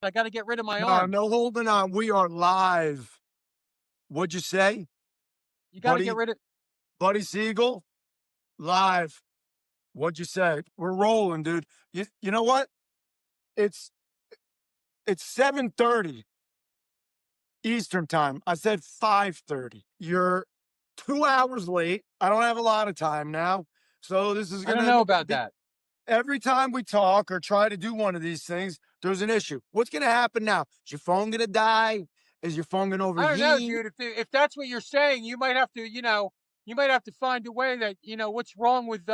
I got to get rid of my No, arm. no holding on. We are live. What'd you say? You got to get Buddy, rid of. Buddy Seigel? Live. What'd you say? We're rolling, dude. You know what? It's it's 7:30 Eastern time. I said 5:30. You're 2 hours late. I don't have a lot of time now. So this is I don't gonna know about be that. every time we talk or try to do one of these things, there's an issue. What's gonna happen now? Is your phone gonna die? Is your phone gonna I don't know, overheat? dude. If that's what you're saying, you might have to, you might have to find a way that, what's wrong with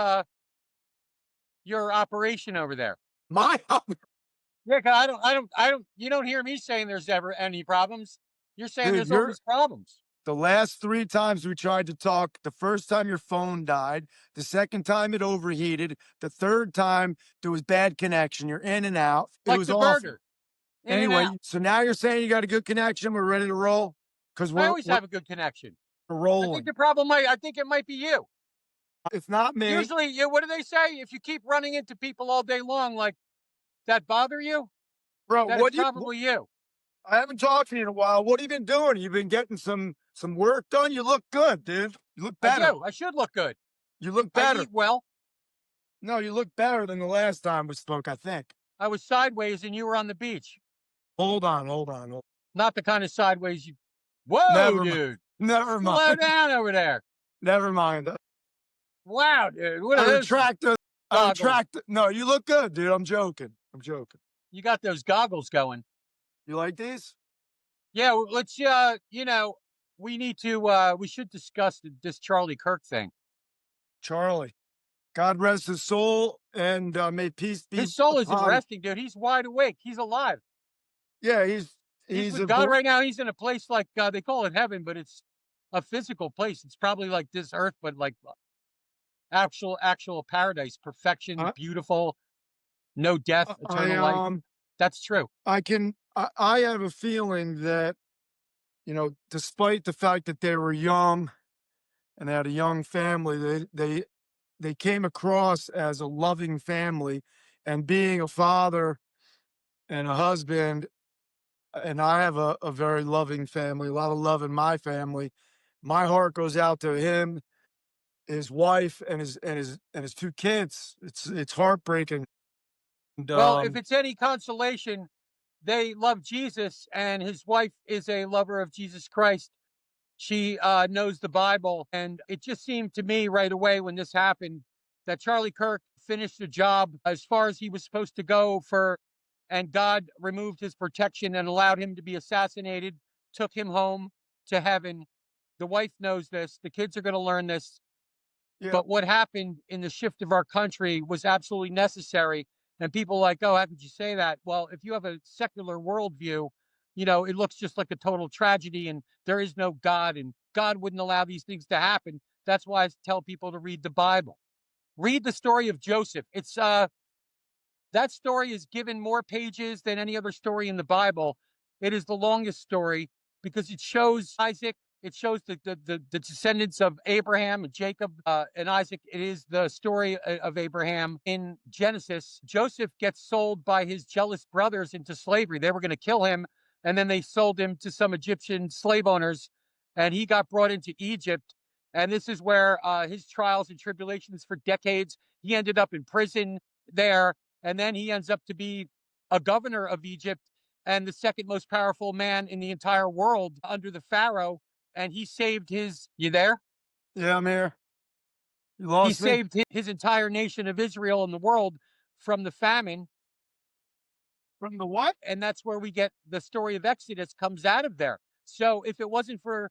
your operation over there. My Yeah, 'cause I don't. You don't hear me saying there's ever any problems. You're saying dude, there's you're always problems. the last 3 times we tried to talk, the first time your phone died, the second time it overheated, the third time there was bad connection, you're in and out. It Like was the awful. burger, in and Anyway, out. so now you're saying you got a good connection, we're ready to roll? 'Cause I we're always we're have a good connection. we're I think rolling. the problem might. I think it might be you. It's not me. Usually, what do they say? If you keep running into people all day long, like that bother you, Bro, then it's what do you probably you. I haven't talked to you in a while. What have you been doing? You been getting some work done? You look good, dude. You look I better. do. I should look good. You look I better. eat well. No, you look better than the last time we spoke, I think. I was sideways and you were on the beach. Hold on. Not the kind of sideways you. Whoa, Never mind. dude. Never Slow mind. down over there. Never mind. Wow, dude. What I are those retract the I goggles? retract the no, you look good, dude. I'm joking. I'm joking. You got those goggles going. You like these? Yeah, let's we should discuss this Charlie Kirk thing. Charlie. God rest his soul and may peace be His soul isn't upon. resting, dude. He's wide awake. He's alive. Yeah, He's he's with a God right now. He's in a place like they call it heaven, but it's a physical place. It's probably like this earth, but like actual paradise, perfection, I, beautiful, no death, I eternal life. That's true. I have a feeling that, despite the fact that they were young and they had a young family, they came across as a loving family, and being a father and a husband, and I have a very loving family, a lot of love in my family. My heart goes out to him, his wife, and his 2 kids. It's heartbreaking. And, Well, if it's any consolation, they love Jesus, and his wife is a lover of Jesus Christ. She knows the Bible, and it just seemed to me right away when this happened that Charlie Kirk finished the job as far as he was supposed to go for, and God removed his protection and allowed him to be assassinated, took him home to heaven. The wife knows this. The kids are going to learn this. yeah, But what happened in the shift of our country was absolutely necessary. And people are like, oh, how could you say that? Well, if you have a secular worldview, it looks just like a total tragedy and there is no God and God wouldn't allow these things to happen. That's why I tell people to read the Bible. Read the story of Joseph. It's that story is given more pages than any other story in the Bible. It is the longest story because it shows Isaac. It shows the descendants of Abraham and Jacob and Isaac. It is the story of Abraham in Genesis. Joseph gets sold by his jealous brothers into slavery. They were going to kill him, and then they sold him to some Egyptian slave owners, and he got brought into Egypt. And this is where his trials and tribulations for decades. He ended up in prison there, and then he ends up to be a governor of Egypt and the second most powerful man in the entire world under the Pharaoh. And he saved his, you there? yeah, I'm here. You He lost me? saved his entire nation of Israel and the world from the famine. From the what? And that's where we get the story of Exodus comes out of there. So if it wasn't for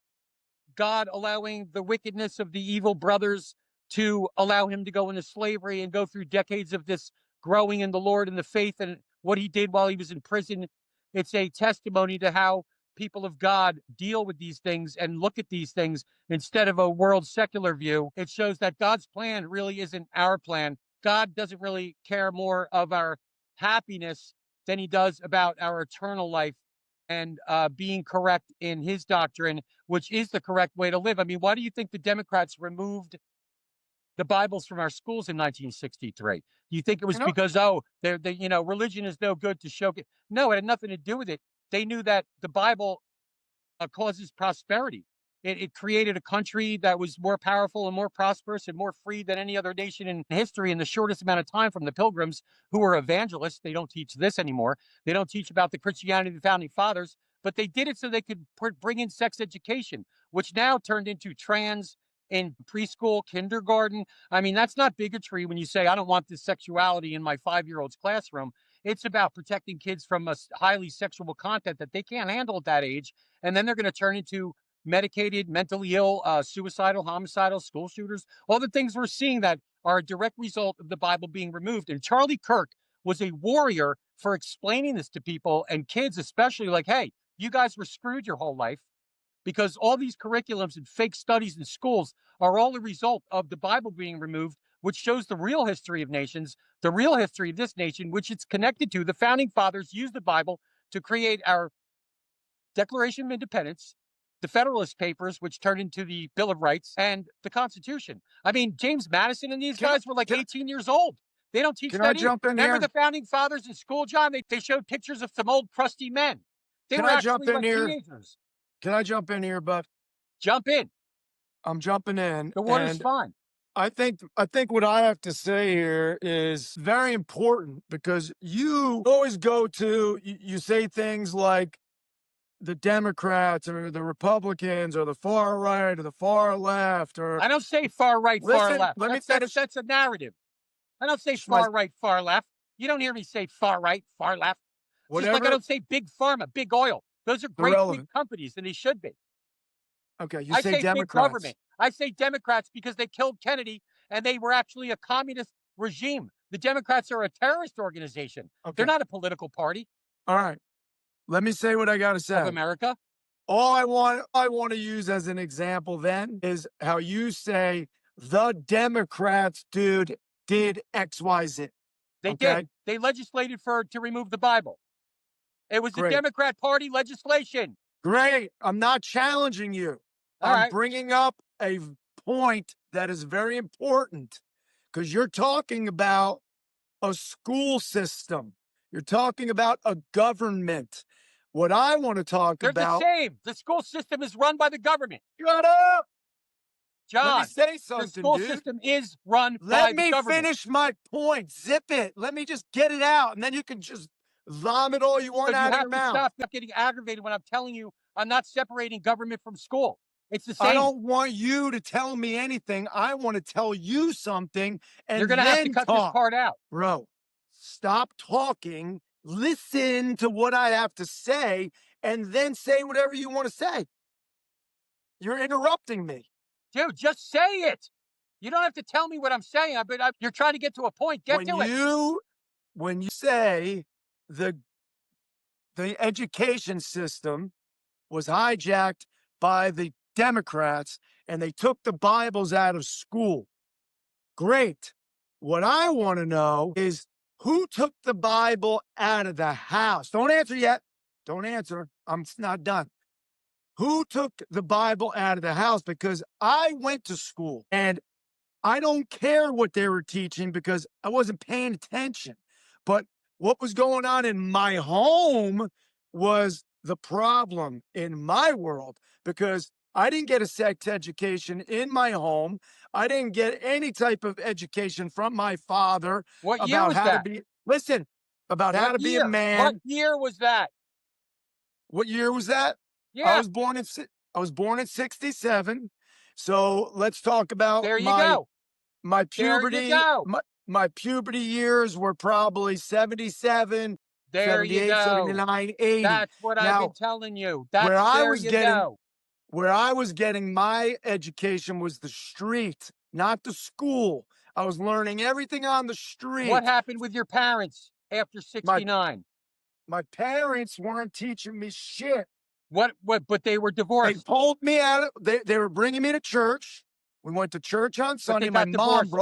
God allowing the wickedness of the evil brothers to allow him to go into slavery and go through decades of this growing in the Lord and the faith and what he did while he was in prison. It's a testimony to how people of God deal with these things and look at these things instead of a world secular view. It shows that God's plan really isn't our plan. God doesn't really care more of our happiness than he does about our eternal life and being correct in his doctrine, which is the correct way to live. I mean, why do you think the Democrats removed the Bibles from our schools in 1963? Do you think it You was know, because, oh, religion is no good to show? No, it had nothing to do with it. They knew that the Bible causes prosperity. It created a country that was more powerful and more prosperous and more free than any other nation in history in the shortest amount of time from the Pilgrims, who were evangelists. They don't teach this anymore. They don't teach about the Christianity of the founding fathers, but they did it so they could bring in sex education, which now turned into trans in preschool, kindergarten. I mean, that's not bigotry when you say, I don't want this sexuality in my 5 year old's classroom. It's about protecting kids from a highly sexual content that they can't handle at that age. And then they're going to turn into medicated, mentally ill, suicidal, homicidal, school shooters, all the things we're seeing that are a direct result of the Bible being removed. And Charlie Kirk was a warrior for explaining this to people and kids, especially like, hey, you guys were screwed your whole life because all these curriculums and fake studies in schools are all a result of the Bible being removed, which shows the real history of nations, the real history of this nation, which it's connected to. The founding fathers used the Bible to create our Declaration of Independence, the Federalist Papers, which turned into the Bill of Rights, and the Constitution. I mean, James Madison and these can I, guys were like can, 18 years old. They don't teach can I that either. jump in Remember here? the founding fathers in school, John? They showed pictures of some old crusty men. They Can were I jump actually in like here? teenagers. Can I jump in here, But Jump in. I'm jumping in, The water's and fine. I think what I have to say here is very important because you always go to you say things like the Democrats or the Republicans or the far right or the far left or I don't say far right, far listen, left. let me That's finish that's a narrative. I don't say my far right, far left. You don't hear me say far right, far left. Just like I whatever don't say big pharma, big oil. Those are the great big relevant. companies, and they should be. Okay, you I say say big Democrats. government. I say Democrats because they killed Kennedy and they were actually a communist regime. The Democrats are a terrorist organization. They're Okay. not a political party All right. Let me say what I got to of say. America. All I want to use as an example then is how you say the Democrats, dude, did XYZ. They Okay? did. They legislated to remove the Bible. It was the Great. Democrat Party legislation. Great. I'm not challenging you. All I'm right. bringing up a point that is very important because you're talking about a school system. You're talking about a government. What I want to talk They're the about, same. The school system is run by the government. shut up. Let me John, say the something, school dude. system is run Let by the me government. finish my point. Zip it. Let me just get it out. And then you can just vomit all you want You out of your have to mouth. stop getting aggravated when I'm telling you I'm not separating government from school. It's the I same. don't want you to tell me anything. I want to tell you something You're and going to have to then cut this talk. part out. Bro, stop talking. Listen to what I have to say and then say whatever you want to say. You're interrupting me. Dude, just say it. You don't have to tell me what I'm saying, but you're trying to get to a point. Get When to it. you when you say the the education system was hijacked by the Democrats and they took the Bibles out of school. Great. What I want to know is who took the Bible out of the house? Don't answer yet. Don't answer. I'm not done. Who took the Bible out of the house? Because I went to school and I don't care what they were teaching because I wasn't paying attention. But what was going on in my home was the problem in my world because I didn't get a sex education in my home. I didn't get any type of education from my father What year about was how to that? be, listen, about how What to be a year? What man. year was that? What year was that? I Yeah, was born in I was born in 67. So let's talk about there you my go. my There you puberty, go. my puberty years were probably 77, There you 78, go. 79, 80. That's what I've been Now, telling you. where That's I there was you getting go. where I was getting my education was the street, not the school. I was learning everything on the What street. happened with your parents after My 69? my parents weren't teaching me shit. But they were They divorced. pulled me out of they were bringing me to church. We went to church on But they Sunday. got divorced.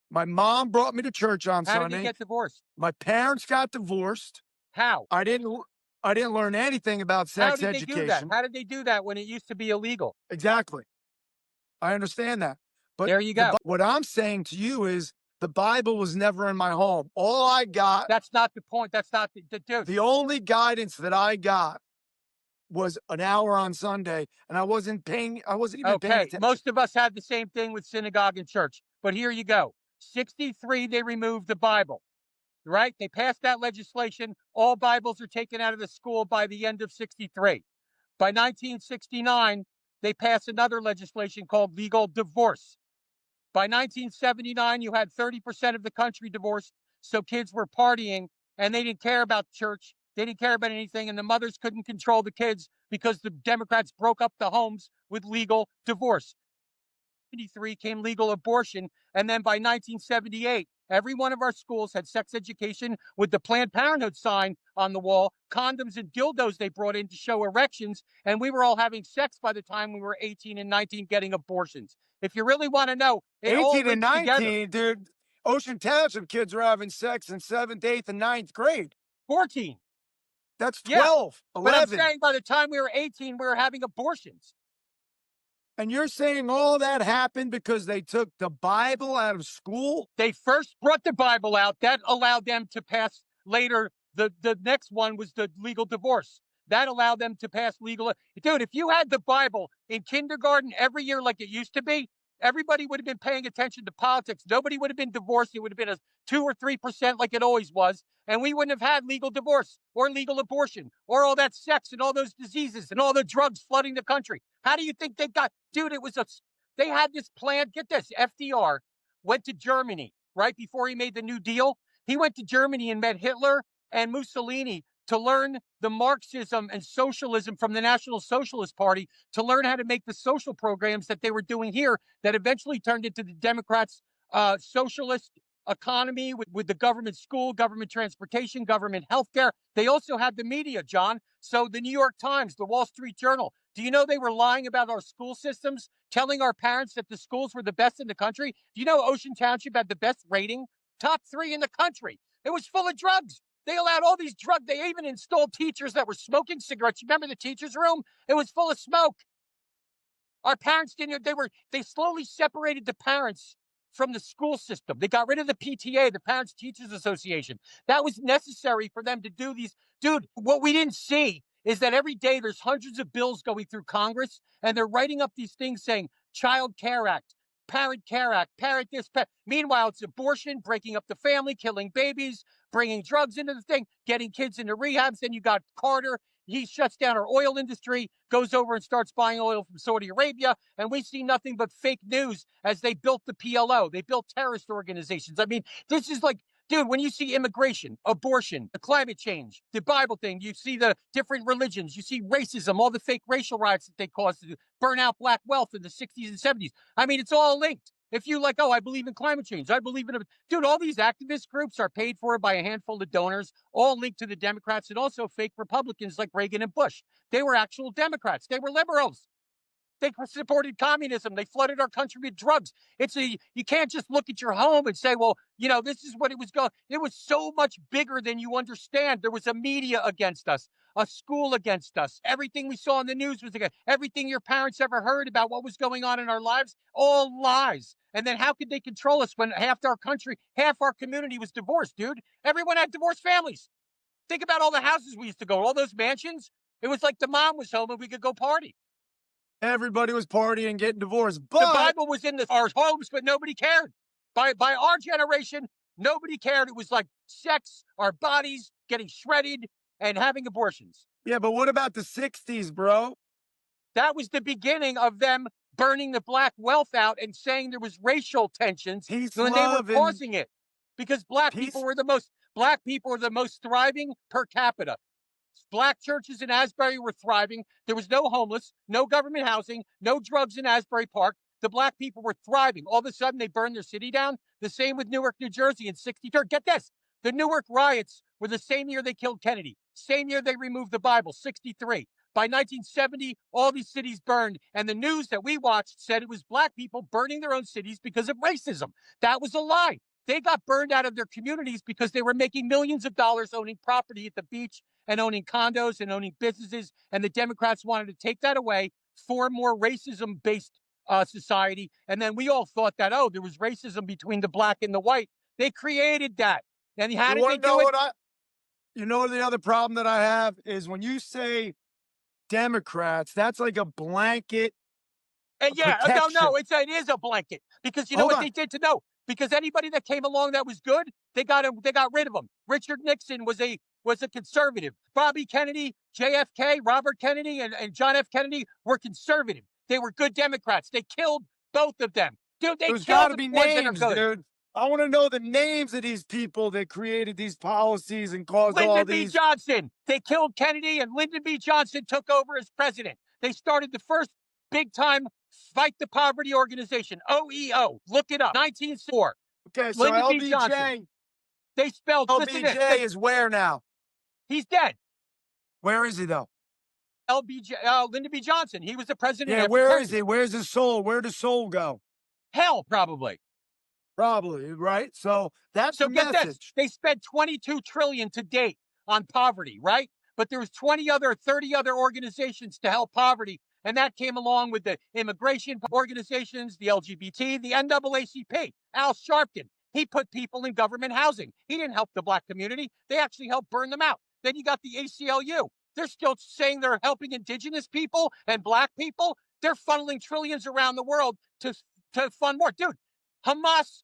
My mom brought me to church on How did they Sunday. get divorced? My parents got divorced. How? I didn't I didn't learn anything about How sex did they do that? education. How did they do that when it used to be illegal? Exactly. I understand that. But There you go. what I'm saying to you is the Bible was never in my home. All I got, That's not the point. That's not the dude. the only guidance that I got was an hour on Sunday, and I wasn't even paying Okay, attention. most of us had the same thing with synagogue and church. But here you go. 63, they removed the Bible, right? They passed that legislation. All Bibles are taken out of the school by the end of 63. By 1969, they passed another legislation called legal divorce. By 1979, you had 30% of the country divorced. So kids were partying and they didn't care about church. They didn't care about anything. And the mothers couldn't control the kids because the Democrats broke up the homes with legal divorce. 1973 came legal abortion. And then by 1978, every one of our schools had sex education with the Planned Parenthood sign on the wall, condoms and dildos they brought in to show erections. And we were all having sex by the time we were 18 and 19, getting abortions. If you really want to know, it all 18 and links together. 19, dude. Ocean Township kids were having sex in seventh, eighth, and ninth grade. 14. That's Yeah. 12, But I'm 11. saying by the time we were 18, we were having abortions. And you're saying all that happened because they took the Bible out of school? They first brought the Bible out. That allowed them to pass later. The next one was the legal divorce. That allowed them to pass legal. Dude, if you had the Bible in kindergarten every year like it used to be, everybody would have been paying attention to politics. Nobody would have been divorced. It would have been a 2 or 3% like it always was. And we wouldn't have had legal divorce or legal abortion or all that sex and all those diseases and all the drugs flooding the country. How do you think they got, dude? They had this plan. Get this, FDR went to Germany right before he made the New Deal. He went to Germany and met Hitler and Mussolini to learn the Marxism and socialism from the National Socialist Party, to learn how to make the social programs that they were doing here that eventually turned into the Democrats' socialist economy with the government school, government transportation, government healthcare. They also had the media, John. So the New York Times, the Wall Street Journal, do you know they were lying about our school systems, telling our parents that the schools were the best in the country? Do you know Ocean Township had the best rating? Top 3 in the country. It was full of drugs. They allowed all these drugs. They even installed teachers that were smoking cigarettes. You remember the teacher's room? It was full of smoke. Our parents didn't, they slowly separated the parents from the school system. They got rid of the PTA, the Parents Teachers Association. That was necessary for them to do these. Dude, what we didn't see is that every day there's hundreds of bills going through Congress and they're writing up these things saying Child Care Act, Parent Care Act, parent this. Meanwhile, it's abortion, breaking up the family, killing babies, bringing drugs into the thing, getting kids into rehabs. Then you got Carter. He shuts down our oil industry, goes over and starts buying oil from Saudi Arabia. And we see nothing but fake news as they built the PLO. They built terrorist organizations. I mean, this is like, dude, when you see immigration, abortion, the climate change, the Bible thing, you see the different religions, you see racism, all the fake racial riots that they caused to burn out black wealth in the 60s and 70s. I mean, it's all linked. If you like, oh, I believe in climate change, I believe in it. Dude, all these activist groups are paid for by a handful of donors, all linked to the Democrats and also fake Republicans like Reagan and Bush. They were actual Democrats. They were liberals. They supported communism. They flooded our country with drugs. You can't just look at your home and say, well, this is what it was going. It was so much bigger than you understand. There was a media against us, a school against us. Everything we saw in the news was against. Everything your parents ever heard about what was going on in our lives, all lies. And then how could they control us when half our country, half our community was divorced, dude? Everyone had divorced families. Think about all the houses we used to go, all those mansions. It was like the mom was home and we could go party. Everybody was partying, getting divorced. The But Bible was in our homes, but nobody cared. By our generation, nobody cared. It was like sex, our bodies getting shredded, and having abortions. yeah, but what about the 60s, bro? That was the beginning of them burning the black wealth out and saying there was racial tensions Peace, when they were love, and causing it because peace. black people were the most thriving per capita. Black churches in Asbury were thriving. There was no homeless, no government housing, no drugs in Asbury Park. The black people were thriving. All of a sudden, they burned their city down. The same with Newark, New Jersey in 63. Get this. The Newark riots were the same year they killed Kennedy. Same year they removed the Bible, 63. By 1970, all these cities burned. And the news that we watched said it was black people burning their own cities because of racism. That was a lie. They got burned out of their communities because they were making millions of dollars owning property at the beach and owning condos and owning businesses. And the Democrats wanted to take that away for more racism based society. And then we all thought that, oh, there was racism between the black and the white. They created that. And how You did they want to know do it? what I? You know the other problem that I have is when you say Democrats, that's like a blanket And yeah, no, protection. no, it is a blanket because you know Hold what on. they did to know because anybody that came along that was good, they got rid of them. Richard Nixon was a conservative. Bobby Kennedy, JFK, Robert Kennedy, and John F. Kennedy were conservative. They were good Democrats. They killed both of them. Dude, they There's got killed to the be ones that are names, good. dude. I want to know the names of these people that created these policies and caused all Lyndon B. these. Johnson. They killed Kennedy, and Lyndon B. Johnson took over as president. They started the first big time fight the poverty organization, OEO. Look it up. 1904. Okay, so Lyndon B. Johnson. LBJ, They spelled, listen to this. LBJ is where now? He's dead. Where is he though? LBJ, Lyndon B. Johnson. He was the president Yeah, after where is Kennedy. he? Where's his soul? Where does soul go? Hell, probably. Probably, right? So that's So the get this. message. They spent 22 trillion to date on poverty, right? But there was 30 other organizations to help poverty. And that came along with the immigration organizations, the LGBT, the NAACP. Al Sharpton, he put people in government housing. He didn't help the black community. They actually helped burn them out. Then you got the ACLU. They're still saying they're helping indigenous people and black people. They're funneling trillions around the world to fund more. Dude, Hamas,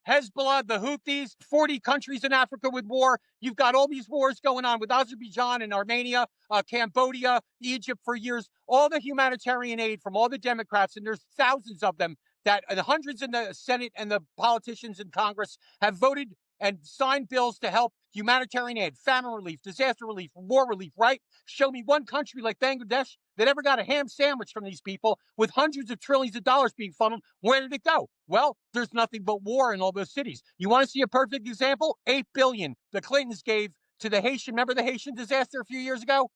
Hezbollah, the Houthis, 40 countries in Africa with war. You've got all these wars going on with Azerbaijan and Armenia, Cambodia, Egypt for years. All the humanitarian aid from all the Democrats, and there's thousands of them that the hundreds in the Senate and the politicians in Congress have voted and signed bills to help humanitarian aid, famine relief, disaster relief, war relief, right? Show me one country like Bangladesh that ever got a ham sandwich from these people with hundreds of trillions of dollars being funneled. Where did it go? Well, there's nothing but war in all those cities. You want to see a perfect example? 8 billion the Clintons gave to the Haitian, remember the Haitian disaster a few years ago?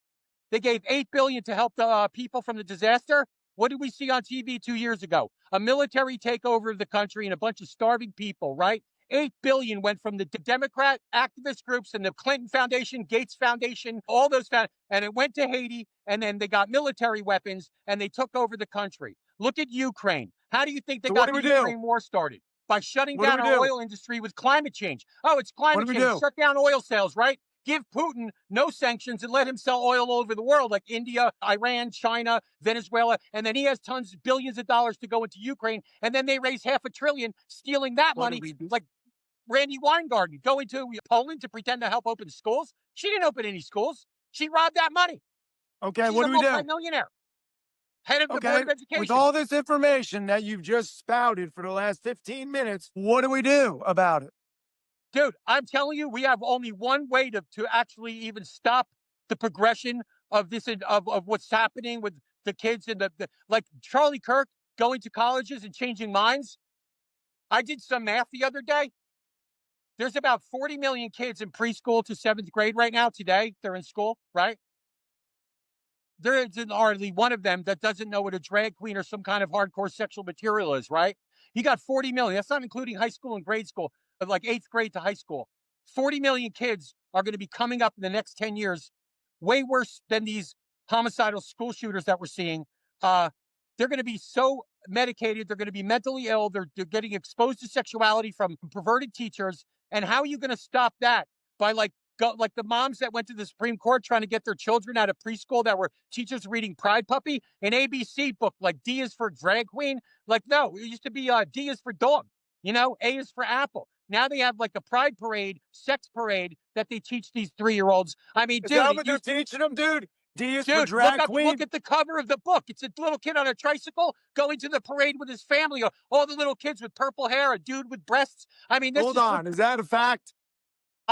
They gave 8 billion to help the people from the disaster. What did we see on TV 2 years ago? A military takeover of the country and a bunch of starving people, right? 8 billion went from the Democrat activist groups and the Clinton Foundation, Gates Foundation, all those and it went to Haiti, and then they got military weapons and they took over the country. Look at Ukraine. How do you think they So what got do the we do? Ukraine war started? By shutting What do down we our do? oil industry with climate change. Oh, it's What climate do we change. do? Shut down oil sales, right? Give Putin no sanctions and let him sell oil all over the world, like India, Iran, China, Venezuela. And then he has tons, billions of dollars to go into Ukraine. And then they raise half a trillion, stealing that What do money, we do? like Randy Weingarten going to Poland to pretend to help open schools. She didn't open any schools. She robbed that money. Okay, She's what a do we do? multimillionaire, head of the Board Okay, of with Education. all this information that you've just spouted for the last 15 minutes, what do we do about it? Dude, I'm telling you, we have only one way to actually even stop the progression of this of what's happening with the kids and the like Charlie Kirk going to colleges and changing minds. I did some math the other day. There's about 40 million kids in preschool to seventh grade right now today. They're in school, right? There isn't hardly one of them that doesn't know what a drag queen or some kind of hardcore sexual material is, right? You got 40 million. That's not including high school and grade school, but like eighth grade to high school. 40 million kids are going to be coming up in the next 10 years, way worse than these homicidal school shooters that we're seeing. They're going to be so medicated. They're going to be mentally ill. They're getting exposed to sexuality from perverted teachers. And how are you going to stop that? By like the moms that went to the Supreme Court trying to get their children out of preschool that were teachers reading Pride Puppy, an ABC book like D is for drag queen. Like, no, it used to be D is for dog, A is for apple. Now they have like a pride parade, sex parade that they teach these 3-year-olds. I mean, Is dude, that what they're teaching them, dude? D is for dude, drag look queen? at the cover of the book. It's a little kid on a tricycle going to the parade with his family. All the little kids with purple hair, a dude with breasts. I mean, this Hold is what on, is that a fact?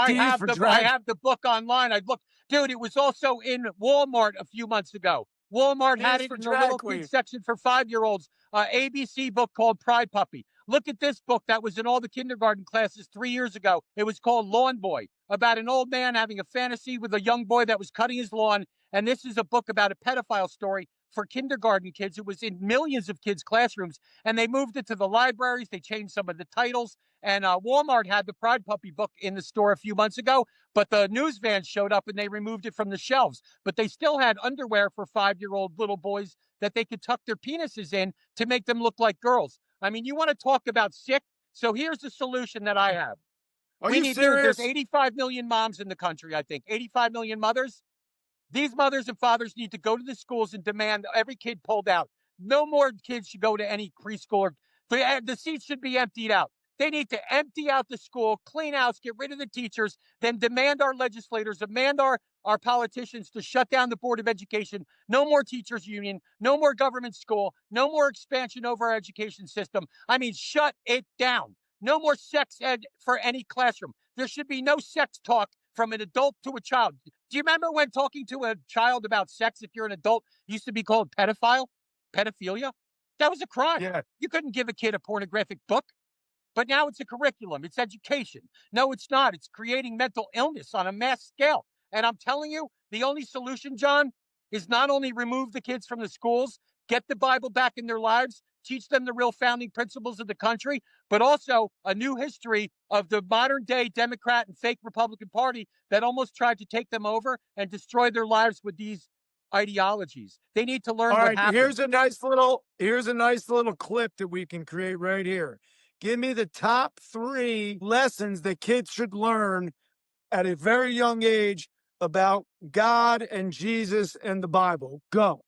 D is for I drag. have the book online. I looked, dude. It was also in Walmart a few months ago. Walmart D had is it for in the drag little queen. kids section for 5-year-olds. ABC book called Pride Puppy. Look at this book that was in all the kindergarten classes 3 years ago. It was called Lawn Boy, about an old man having a fantasy with a young boy that was cutting his lawn, And this is a book about a pedophile story for kindergarten kids. It was in millions of kids' classrooms, and they moved it to the libraries. They changed some of the titles. And Walmart had the Pride Puppy book in the store a few months ago, but the news van showed up and they removed it from the shelves. But they still had underwear for 5-year-old little boys that they could tuck their penises in to make them look like girls. I mean, you want to talk about sick? So here's the solution that I have. Are you There's serious? 85 million moms in the country, I think. 85 million mothers. These mothers and fathers need to go to the schools and demand every kid pulled out. No more kids should go to any preschool. The seats should be emptied out. They need to empty out the school, clean house, get rid of the teachers, then demand our legislators, demand our politicians to shut down the Board of Education. No more teachers union, no more government school, no more expansion over our education system. I mean, shut it down. No more sex ed for any classroom. There should be no sex talk from an adult to a child. Do you remember when talking to a child about sex, if you're an adult, used to be called pedophilia? That was a crime. Yeah. You couldn't give a kid a pornographic book. But now it's a curriculum, it's education. No, it's not. It's creating mental illness on a mass scale. And I'm telling you, the only solution, John, is not only remove the kids from the schools, get the Bible back in their lives, teach them the real founding principles of the country, but also a new history of the modern day Democrat and fake Republican Party that almost tried to take them over and destroy their lives with these ideologies. They need to learn All what right, happened. here's a nice little clip that we can create right here. Give me the top 3 lessons that kids should learn at a very young age about God and Jesus and the Bible. Go.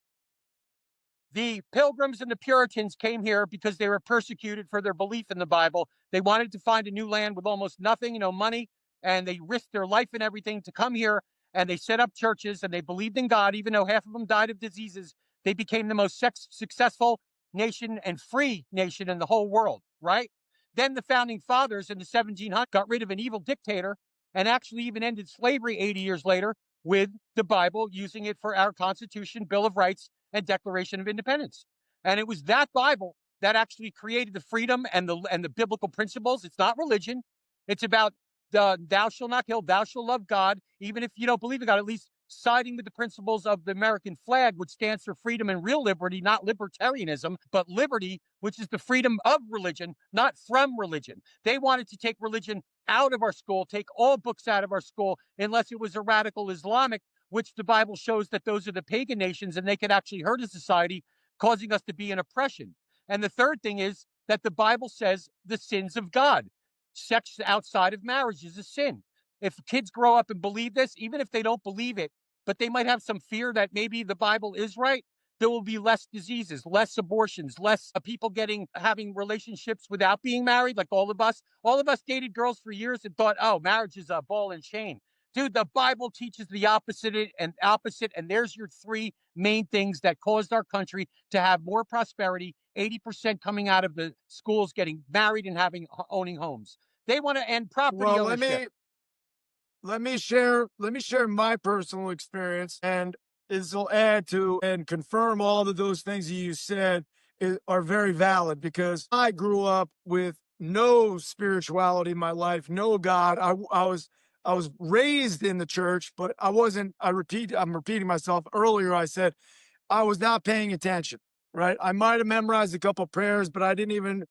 The Pilgrims and the Puritans came here because they were persecuted for their belief in the Bible. They wanted to find a new land with almost nothing, no money, and they risked their life and everything to come here. And they set up churches and they believed in God, even though half of them died of diseases. They became the most successful nation and free nation in the whole world, right? Then the founding fathers in the 1700s got rid of an evil dictator and actually even ended slavery 80 years later with the Bible, using it for our Constitution, Bill of Rights, and Declaration of Independence. And it was that Bible that actually created the freedom and the biblical principles. It's not religion. It's about the thou shalt not kill, thou shalt love God, even if you don't believe in God, at least siding with the principles of the American flag, which stands for freedom and real liberty, not libertarianism, but liberty, which is the freedom of religion, not from religion. They wanted to take religion out of our school, take all books out of our school, unless it was a radical Islamic, which the Bible shows that those are the pagan nations and they could actually hurt a society, causing us to be in oppression. And the third thing is that the Bible says the sins of God. Sex outside of marriage is a sin. If kids grow up and believe this, even if they don't believe it, but they might have some fear that maybe the Bible is right, there will be less diseases, less abortions, less people having relationships without being married, like all of us. All of us dated girls for years and thought, oh, marriage is a ball and chain. Dude, the Bible teaches the opposite, and there's your 3 main things that caused our country to have more prosperity. 80% coming out of the schools getting married and owning homes. They want to end property Well, ownership. let me share my personal experience, and this will add to and confirm all of those things that you said are very valid, because I grew up with no spirituality in my life, no God. I was raised in the church, but I wasn't. I'm repeating myself. Earlier, I said I was not paying attention. Right? I might have memorized a couple prayers, but I didn't even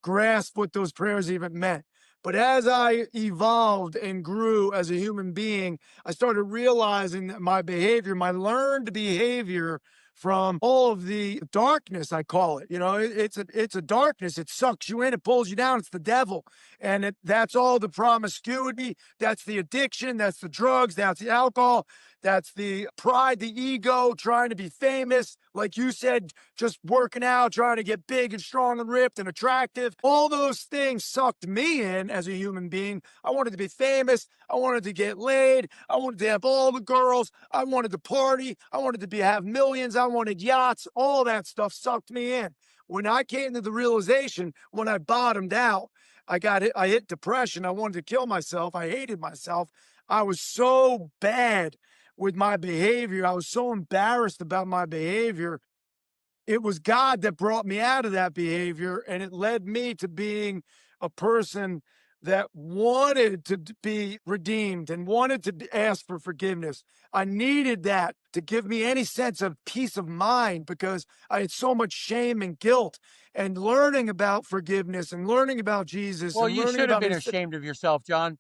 grasp what those prayers even meant. But as I evolved and grew as a human being, I started realizing that my behavior, my learned behavior from all of the darkness, I call it, it's a darkness. It sucks you in, it pulls you down. It's the devil. And that's all the promiscuity. That's the addiction. That's the drugs. That's the alcohol. That's the pride, the ego, trying to be famous. Like you said, just working out, trying to get big and strong and ripped and attractive. All those things sucked me in as a human being. I wanted to be famous. I wanted to get laid. I wanted to have all the girls. I wanted to party. I wanted to have millions. I wanted yachts. All that stuff sucked me in. When I came to the realization, when I bottomed out, I hit depression. I wanted to kill myself. I hated myself. I was so bad with my behavior. I was so embarrassed about my behavior. It was God that brought me out of that behavior, and it led me to being a person that wanted to be redeemed and wanted to ask for forgiveness. I needed that to give me any sense of peace of mind because I had so much shame and guilt. And learning about forgiveness and learning about Jesus Well, and you learning should have about been his ashamed of yourself, John.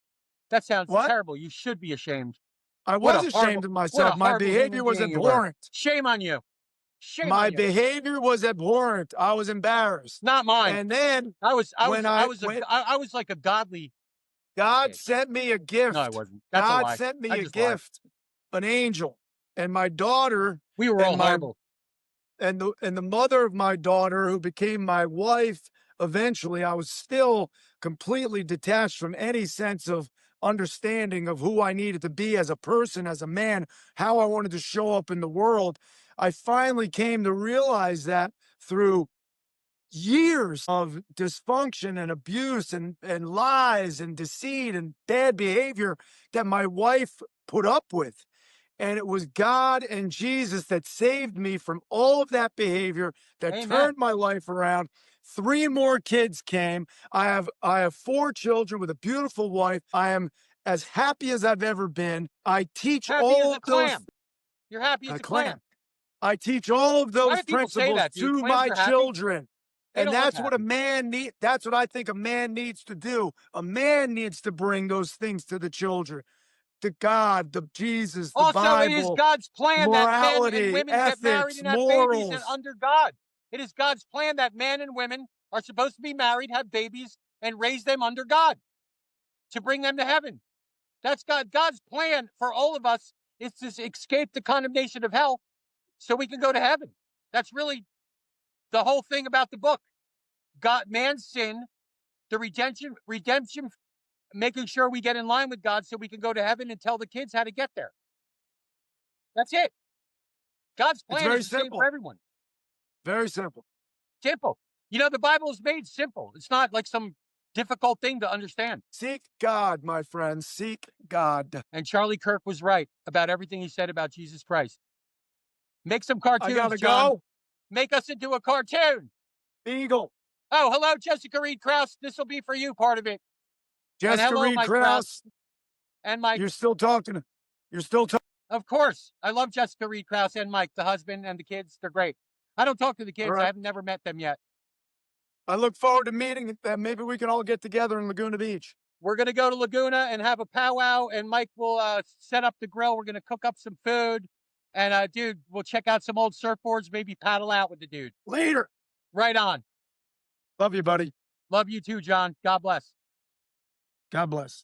That sounds what? terrible. You should be ashamed. I What was a ashamed horrible, of what myself. a My horrible human behavior was being you were. abhorrent. Shame on you. Shame My on you. behavior was abhorrent. I was embarrassed. Not mine. And then I was, I when was, I I was a, when I was like a godly God kid. sent me a No, I gift. wasn't. That's a God lie. sent I me a just lied. gift, an angel. And my daughter We were and all my horrible. and the mother of my daughter who became my wife eventually, I was still completely detached from any sense of understanding of who I needed to be as a person, as a man, how I wanted to show up in the world. I finally came to realize that through years of dysfunction and abuse and lies and deceit and bad behavior that my wife put up with. And it was God and Jesus that saved me from all of that behavior, that Amen. turned my life around. Three more kids came. I have four children with a beautiful wife. I am as happy as I've ever been. I teach Happy as all a of those clam. You're happy as a a clam. clam. I teach all of Why those do people say principles that, dude? to Clams my are happy? children. They And don't look that's what a happy. man need. That's what I think a man needs to do. A man needs to bring those things to the children, to God, the Jesus, the Also, it is Bible, God's plan that men and morality, women get married ethics, and have babies and morals. under God. It is God's plan that men and women are supposed to be married, have babies, and raise them under God to bring them to heaven. That's God's plan for all of us is to escape the condemnation of hell so we can go to heaven. That's really the whole thing about the book. God, man's sin, the redemption, making sure we get in line with God so we can go to heaven and tell the kids how to get there. That's it. God's It's plan is very the same for simple. everyone. Very simple. Simple. You know, the Bible is made simple. It's not like some difficult thing to understand. Seek God, my friends. Seek God. And Charlie Kirk was right about everything he said about Jesus Christ. Make some I cartoons, gotta John. go. Make us into a cartoon. Beagle. Oh, hello, Jessica Reed Krause. This will be for you, part of it. And Jessica hello, Reed Mike Krause. Krause. And Mike, You're still talking. You're still talking. of course. I love Jessica Reed Krause and Mike, the husband and the kids. They're great. I don't talk to the All kids. I right. have never met them yet. I look forward to meeting them. Maybe we can all get together in Laguna Beach. We're going to go to Laguna and have a powwow, and Mike will set up the grill. We're going to cook up some food. And, dude, we'll check out some old surfboards, maybe paddle out with the dude. Later. Right on. Love you, buddy. Love you too, John. God bless. God bless.